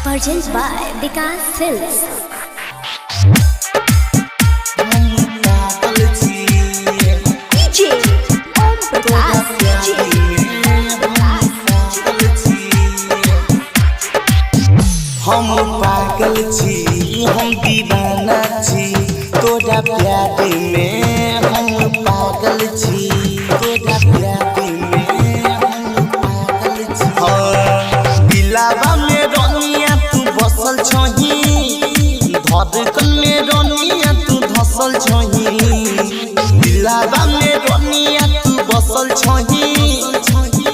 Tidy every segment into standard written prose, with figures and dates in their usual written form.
Purchased by Vikas Films. DJ Om Prakash, हम पागल छी, हम दीवाना छी, तोरा प्यार में हम पागल छी, तोरा प्यार में हम पागल छी। दिलावा में रोनिया तू बसल छही, धड़कन में रोनिया तू धसल छही। दिलावा में रोनिया तू बसल छही,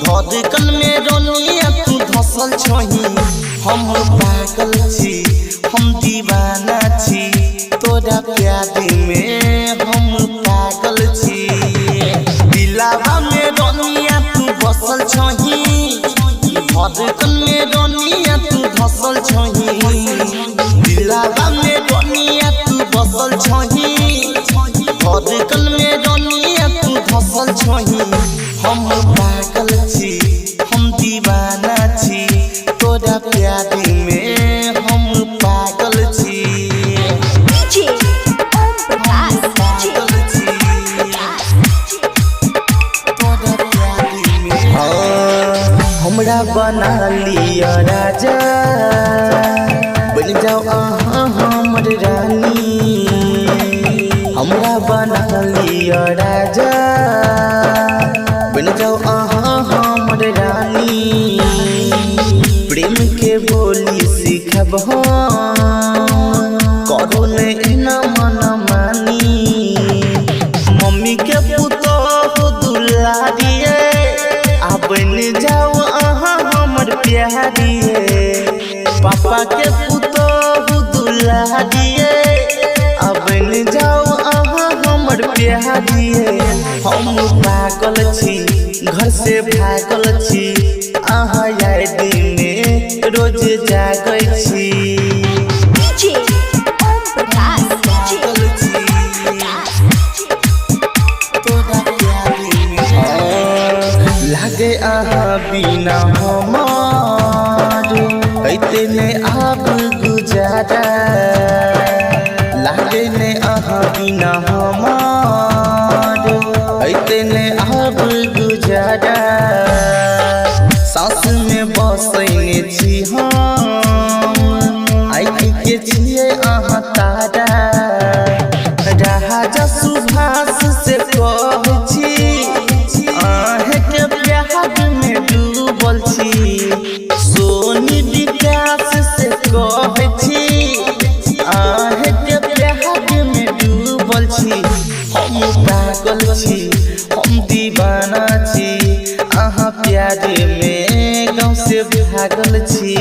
धड़कन में रोनिया तू धसल छही। हम पागल छी, हम दीवाना छी, तोरा प्यार में हम पागल छी। दिलावा में रोनिया तू बसल छही, धड़कन में रोनिया तू धसल छही। दिलावा में रोनिया तू बसल छही, धड़कन में रोनिया तू धसल छही। हम पागल छी, हम दीवाना छी, तोरा प्यार में हम पागल छी। DJ Om Prakash, पागल छी, तोरा प्यार में। हमरा बना लिया राजा, बन जाओ अहाँ हमर रानी। हमरा बना लिया राजा, बन जाओ अहाँ हमर रानी। प्रेम के बोली सीखब करू नहीं न मन मानी। मम्मी के पुतोह दुलारिए, आ बन जाओ अहाँ हमर प्यारिए। पापा के पुतोह दुलारिए, आ बन जाओ अहाँ हमर प्यारिए। हम पागल छी, घर से भागल छी, अहाँ याद में रोज जागै छी। DJ Om Prakash, पागल छी, तोरा प्यार में। लागे अहाँ बिना हमार ऐते ने आब गुजारा। लागे ने अहाँ बिना हमार ऐते ने आब गुजारा। सांस में बसैने छी हम, आँखि के छिए अहाँ तारा। राजा सुभाष से कहै छी, अहें के प्यार में डूबल छी। सोनी विकास से कहै छी, अहें के प्यार में डूबल छी। हम पागल छी, हम दीवाना छी, अहाँ प्यार में गाँव से भागल छी।